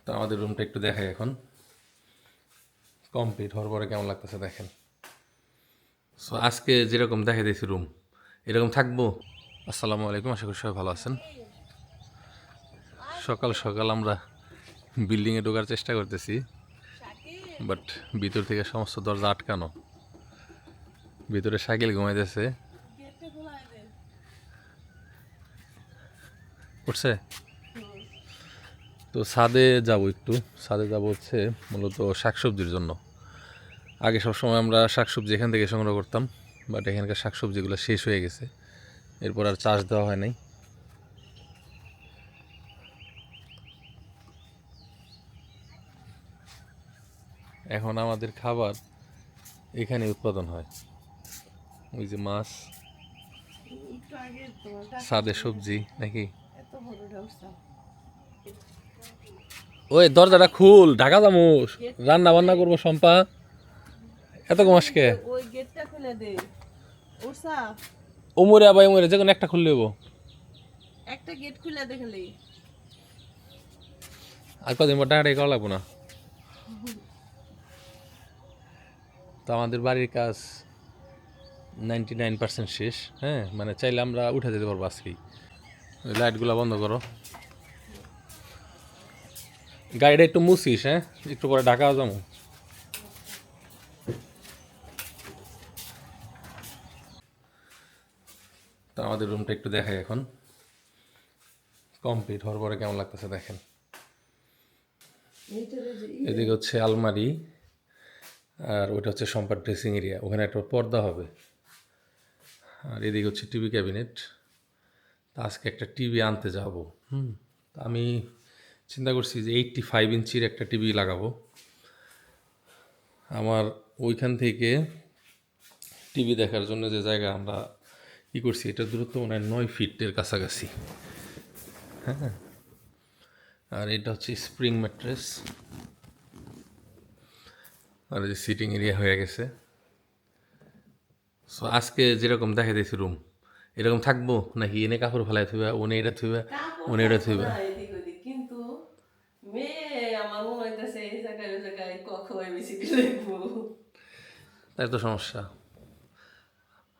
তো আমাদের রুমটা একটু দেখাই এখন কমপ্লিট হওয়ার পরে কেমন লাগতেছে দেখেন। সো আজকে যেরকম দেখা দিয়েছি রুম এরকম থাকবো। আসসালামু আলাইকুম, আশা করি সবাই ভালো আছেন। সকাল সকাল আমরা বিল্ডিংয়ে ঢোকার চেষ্টা করতেছি, বাট ভিতর থেকে সমস্ত দরজা আটকানো। ভিতরে সাইকেল ঘুমাইতেছে, উঠছে। তো ছাদে যাব, একটু ছাদে যাব হচ্ছে মূলত শাকসবজির জন্য। আগে সবসময় আমরা শাকসবজি এখান থেকে সংগ্রহ করতাম, বাট এখানকার শাকসবজিগুলো শেষ হয়ে গেছে, এরপর আর চাষ দেওয়া হয় নাই। এখন আমাদের খাবার এখানে উৎপাদন হয়, ওই যে মাছ, ছাদে সবজি নাকি। ওই দরজাটা খুল, ঢাকা যাবো, রান্না বান্না করবো। শম্পা এত কমাসকে ওই গেটটা খুলে দে। ওরসা ওমরে আবার ওমরে যে কোনো একটা খুললে হবো। একটা গেট খুলে দেখলি। আর কদিন পর টাকাটাই করা লাগবো না। তো আমাদের বাড়ির কাজ 99% শেষ। হ্যাঁ, মানে চাইলে আমরা উঠে যেতে পারবো আজকেই। ওই লাইটগুলো বন্ধ করো, গাড়িটা একটু মুছিস। হ্যাঁ, একটু পরে ঢাকা যাবো। তো আমাদের রুমটা একটু দেখাই এখন কমপ্লিট হওয়ার পরে কেমন লাগতেছে দেখেন। এদিকে হচ্ছে আলমারি, আর ওটা হচ্ছে সম্পার ড্রেসিং এরিয়া, ওখানে একটা পর্দা হবে। আর এদিকে হচ্ছে টিভি ক্যাবিনেট। তা আজকে একটা টিভি আনতে যাব। তা আমি চিন্তা করছি যে 85 ইঞ্চির একটা টিভি লাগাবো। আমার ওইখান থেকে টিভি দেখার জন্য যে জায়গা আমরা কী করছি, এটা দূরত্ব মনে হয় 9 ফিটের কাছাকাছি। হ্যাঁ, আর এটা হচ্ছে স্প্রিং ম্যাট্রেস, আর এই সিটিং এরিয়া হয়ে গেছে। সো আজকে যেরকম দেখা দিয়েছি রুম এরকম থাকবো নাকি এনে কাপড় ফেলাই থইবা, ওনে এটা থইবা, ওনে এটা থইবা। এদিক ওদিক কিন্তু মেয়ে আমার মনে হইতেছে এই জায়গায় ওই জায়গায় কখন বেশি লিখবো। তাই তো সমস্যা।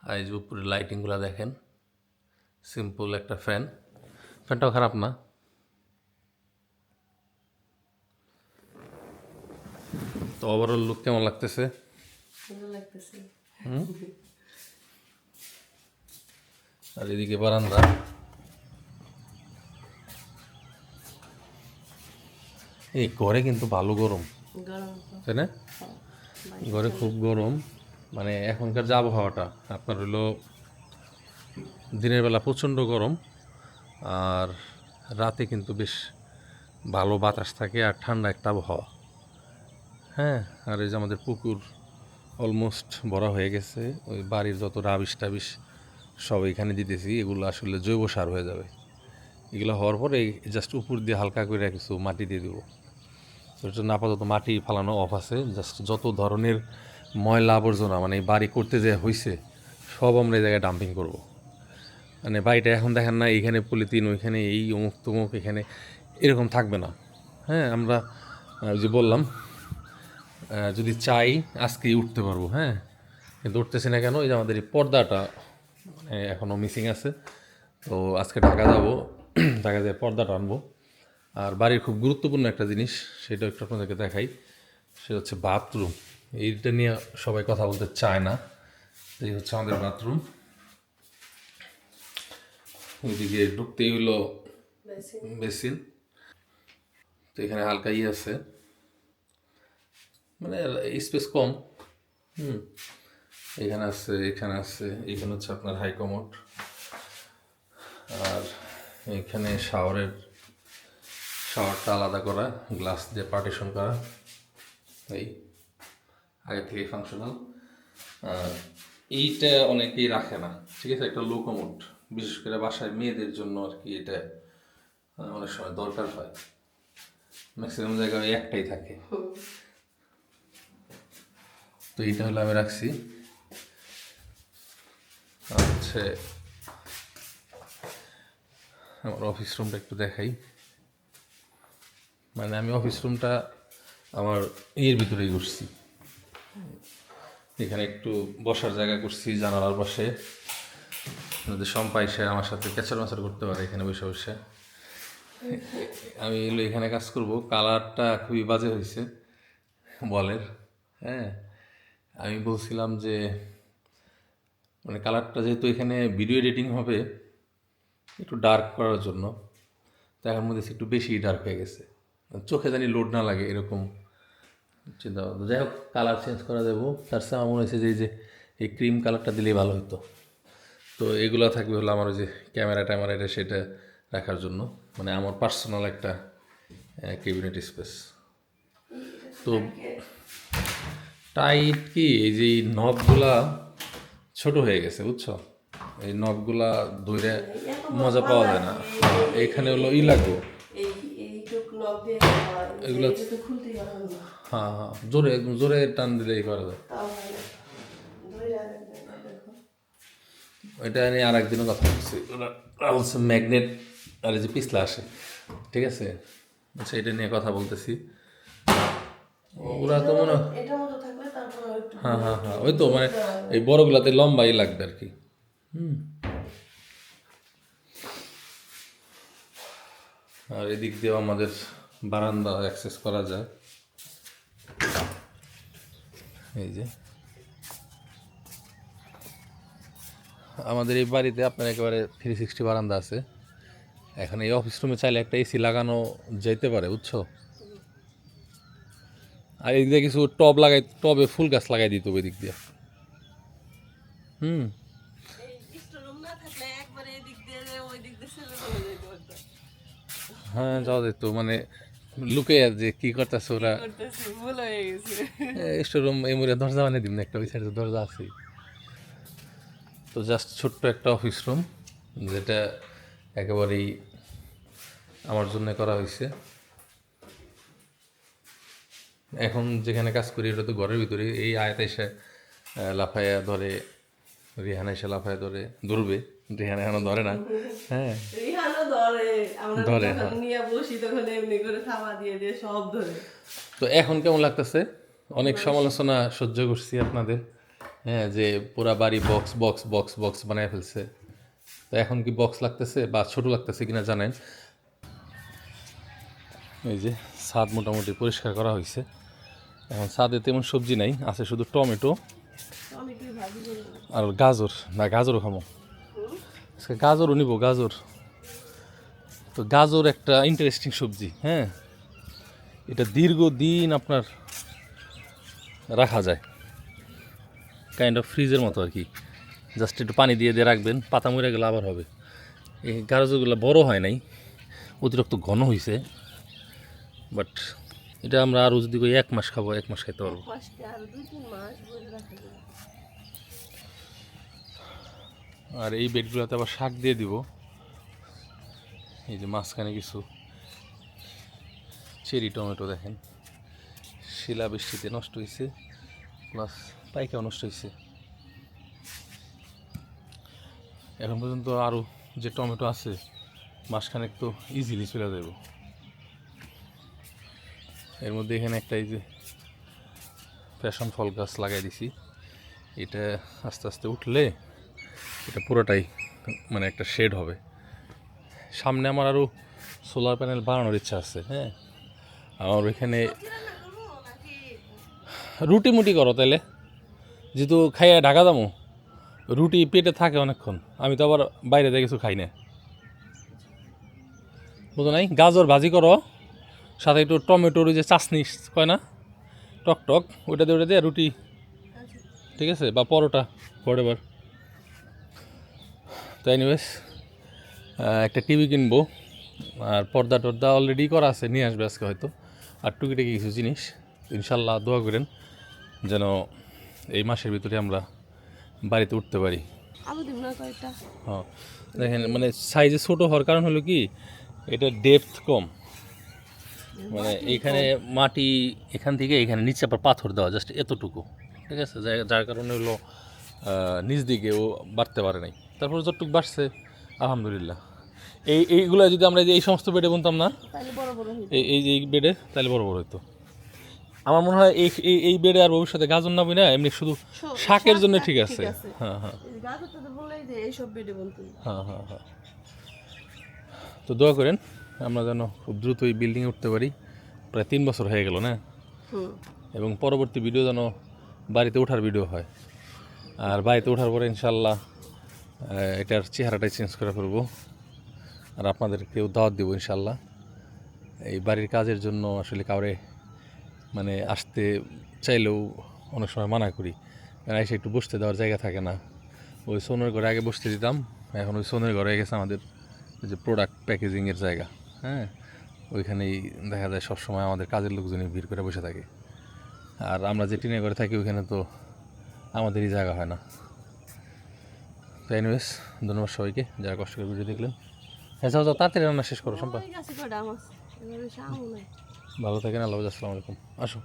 আর এই যে উপরে লাইটিংগুলো দেখেন, সিম্পল একটা ফ্যান, ফ্যানটাও খারাপ না। তো ওভারঅল লুক কেমন লাগতেছে? সুন্দর লাগতেছে। আর এদিকে বারান্দা, এই ঘরে কিন্তু ভালো গরম, গরম তাই না? ঘরে খুব গরম। মানে এখনকার যে আবহাওয়াটা আপনার হলো দিনের বেলা প্রচণ্ড গরম, আর রাতে কিন্তু বেশ ভালো বাতাস থাকে আর ঠান্ডা একটা আবহাওয়া। হ্যাঁ, আর এই যে আমাদের পুকুর অলমোস্ট ভরা হয়ে গেছে। ওই বাড়ির যত রাবিশ টাবিশ সব এখানে দিতেছি, এগুলো আসলে জৈব সার হয়ে যাবে। এগুলো হওয়ার পরে জাস্ট উপর দিয়ে হালকা করে কিছু মাটি দিয়ে দেবো। ওর জন্য আপাতত মাটি ফালানো অফ আছে। জাস্ট যত ধরনের ময়লা আবর্জনা মানে এই বাড়ি করতে যে হয়েছে সব আমরা এই জায়গায় ডাম্পিং করব। মানে বাড়িটা এখন দেখেন না, এইখানে পলিথিন, ওইখানে এই অমুক তমুক, এখানে এরকম থাকবে না। হ্যাঁ, আমরা ওই যে বললাম যদি চাই আজকেই উঠতে পারবো। হ্যাঁ, কিন্তু উঠতেছি না কেন? এই যে আমাদের এই পর্দাটা মানে এখনও মিসিং আছে। তো আজকে ঢাকা যাবো, ঢাকা যেয়ে পর্দাটা আনবো। আর বাড়ির খুব গুরুত্বপূর্ণ একটা জিনিস, সেটা একটু আপনাদেরকে দেখাই। সেটা হচ্ছে বাথরুম। এইটা নিয়ে সবাই কথা বলতে চায় না। এই হচ্ছে আমাদের বাথরুম। ওইদিকে ঢুকতেই হলো বেসিন। তো এখানে হালকা আছে, মানে স্পেস কম। এখানে আছে, এখানে আছে, এখানে হচ্ছে আপনার হাই কমোড। আর এখানে শাওয়ারটা আলাদা করা, গ্লাস দিয়ে পার্টিশন করা, এই আগে থেকে ফাংশনাল। আর এইটা অনেকেই রাখে না, ঠিক আছে, একটা লো কমোড, বিশেষ করে বাসায় মেয়েদের জন্য আর কি। এটা অনেক সময় দরকার হয়, ম্যাক্সিমাম জায়গায় একটাই থাকে। তো এইটা হলো আমি রাখছি। আর হচ্ছে আমার অফিস রুমটা একটু দেখাই। মানে আমি অফিস রুমটা আমার ইয়ের ভিতরেই করছি, এখানে একটু বসার জায়গা করছি জানালার পাশে, যদি সম্পা এসে আমার সাথে ক্যাচার ম্যাচার করতে পারে এখানে বসে বসে। আমি এলো এখানে কাজ করব। কালারটা খুবই বাজে হয়েছে বলের, হ্যাঁ। আমি বলছিলাম যে মানে কালারটা যেহেতু এখানে ভিডিও এডিটিং হবে একটু ডার্ক করার জন্য, তো এখন মধ্যে একটু বেশি ডার্ক হয়ে গেছে, চোখে জানি লোড না লাগে এরকম চিন্তা ভাবনা। যাই হোক, কালার চেঞ্জ করা যাবো। তার সাথে আমার মনে হয়েছে যে এই ক্রিম কালারটা দিলেই ভালো হতো। তো এগুলো থাকবে হলো আমার ওই যে ক্যামেরা ট্যামেরা এটা সেটা রাখার জন্য, মানে আমার পার্সোনাল একটা ক্যাবিনেট স্পেস। তো টাইট কি এই যে নবগুলা ছোট হয়ে গেছে বুঝছো, এই নবগুলা ধরে মজা পাওয়া যায় না। এইখানে হলো লাগবে এগুলো, হ্যাঁ হ্যাঁ, জোরে একদম জোরে টান দিলেই করা যায়। ওইটা নিয়ে আর একদিনও কথা বলছি, বলছে ম্যাগনেট আর এই যে পিছলা আসে, ঠিক আছে, আচ্ছা এটা নিয়ে কথা বলতেছি। ওরা তো মনে হ্যাঁ হ্যাঁ হ্যাঁ, ওই তো মানে এই বড়গুলাতে লম্বাই লাগবে আর কি। আর এদিক দিয়েও আমাদের বারান্দা অ্যাক্সেস করা যায়, এই যে আমাদের এই বাড়িতে আপনার একেবারে 360 বারান্দা আছে। এখন এই অফিস রুমে চাইলে একটা এসি লাগানো যেতে পারে বুঝছো। আর এদিক দিয়ে কিছু টবে ফুল গাছ লাগাই দিত ওই দিক দিয়ে। হ্যাঁ যাওয়া যেত, মানে লুকে যে কি করতেছে ওরা, স্টোরুম এই মুড়ে দরজা বানিয়ে দিন একটা, ওই সাইডে দরজা আছে। তো জাস্ট ছোট্ট একটা অফিস রুম যেটা একেবারেই আমার জন্য করা হয়েছে। এখন যেখানে কাজ করি এটা তো ঘরের ভিতরে, এই আয়াত এসে লাফাইয়া ধরে, রিহানা এসে লাফাইয়া ধরে, ধরবে, রিহানা এখনো ধরে না, হ্যাঁ ধরে, তো এখন কেমন লাগতেছে? অনেক সমালোচনা সহ্য করছি আপনাদের, হ্যাঁ, যে পুরা বাড়ি বক্স বক্স বক্স বক্স বানায় ফেলছে। তো এখন কি বক্স লাগতেছে বা ছোট লাগতেছে কিনা জানেন। এই যে ছাদ মোটামুটি পরিষ্কার করা হয়েছে। এখন ছাদে তেমন সবজি নাই, আছে শুধু টমেটো আর গাজর। না গাজরও খামো, গাজরও নিব, গাজর। তো গাজর একটা ইন্টারেস্টিং সবজি, হ্যাঁ, এটা দীর্ঘদিন আপনার রাখা যায়, কাইন্ড অফ ফ্রিজের মতো আর কি। জাস্ট একটু পানি দিয়ে দিয়ে রাখবেন, পাতা মরে গেলে আবার হবে। এই গাজরগুলো বড় হয় নাই, অতিরিক্ত ঘন হয়েছে, বাট এটা আমরা আরও যদি 1 মাস খাবো, 1 মাস খাইতে পারবো। আর এই বেডগুলোতে আবার শাক দিয়ে দিব। এই যে মাঝখানে কিছু চেরি টমেটো দেখেন, শিলা বৃষ্টিতে নষ্ট হয়েছে, প্লাস পাইকাও নষ্ট হয়েছে। এখন পর্যন্ত আরও যে টমেটো আছে মাসখানেক তো ইজিলি চলে যাব। এর মধ্যে এখানে একটা এই যে প্যাশন ফল গাছ লাগাই দিছি, এটা আস্তে আস্তে উঠলে এটা পুরোটাই মানে একটা শেড হবে। সামনে আমার আরও সোলার প্যানেল বানানোর ইচ্ছা আছে, হ্যাঁ। আমার ওইখানে রুটি মুটি করো তাইলে, যেহেতু খাইয়া ঢাকা দামো, রুটি পেটে থাকে অনেকক্ষণ, আমি তো আবার বাইরে থেকে কিছু খাই না, বুঝো নাই। গাজর ভাজি করো, সাথে একটু টমেটোর যে চাশনি কয় না, টক টক, ওইটা দিয়ে রুটি, ঠিক আছে, বা পরোটা, হোয়াটএভার। তো এনিওয়েজ একটা টিভি কিনবো, আর পর্দা টর্দা অলরেডি করা আছে, নিয়ে আসবে আজকে হয়তো। আর টুকিটাকি কিছু জিনিস, ইনশাল্লাহ দোয়া করেন যেন এই মাসের ভিতরে আমরা বাড়িতে উঠতে পারি। হ্যাঁ দেখেন, মানে সাইজে ছোটো হওয়ার কারণ হলো কি, এটা ডেপথ কম, মানে এইখানে মাটি এখান থেকে এখানে নিচে আবার পাথর দেওয়া জাস্ট এতটুকু, ঠিক আছে, যার কারণে হলো নিচ দিকে ও বাড়তে পারে নাই। তারপর যতটুকু বাড়ছে আলহামদুলিল্লাহ। এইগুলো যদি আমরা এই সমস্ত বেডে বুনতাম না, তাহলে বড় বড় হইতো। এই যে এই বেডে, তাহলে বড় বড় হতো। আমার মনে হয় এই বেডে আর ভবিষ্যতে গাজর না বুই না, এমনি শুধু শাকের জন্য ঠিক আছে। হ্যাঁ হ্যাঁ এই গাজরটা তো বললেই যে এইসব বেডে বলতো। হ্যাঁ হ্যাঁ হ্যাঁ। তো দোয়া করেন আমরা যেন খুব দ্রুত এই বিল্ডিংয়ে উঠতে পারি। প্রায় 3 বছর হয়ে গেল না, এবং পরবর্তী ভিডিও যেন বাড়িতে ওঠার ভিডিও হয়। আর বাড়িতে ওঠার পরে ইনশাল্লাহ এটার চেহারাটাই চেঞ্জ করে ফেলবো, আর আপনাদেরকেও দাওয়াত দেবো ইনশাল্লাহ। এই বাড়ির কাজের জন্য আসলে কাউরে মানে আসতে চাইলেও অনেক সময় মানা করি, কারণ এসে একটু বসতে দেওয়ার জায়গা থাকে না। ওই সোনের ঘরে আগে বসতে দিতাম, এখন ওই সোনের ঘরে গেছে আমাদের যে প্রোডাক্ট প্যাকেজিংয়ের জায়গা। হ্যাঁ, ওইখানেই দেখা যায় সবসময় আমাদের কাজের লোকজনই ভিড় করে বসে থাকে। আর আমরা যে টিনে ঘরে থাকি ওইখানে তো আমাদেরই জায়গা হয় না। তো এনিওয়েজ, ধন্যবাদ সবাইকে যারা কষ্ট করে ভিডিও দেখলেন। হ্যাঁ, যাও যাও, তাড়াতাড়ি রান্না শেষ করো সম্পা। ঠিক আছে কয়টা আমার এবারে শামু নাই। ভালো থাকেন, আল্লাহ হাফেজ, আসসালামু আলাইকুম। আসো।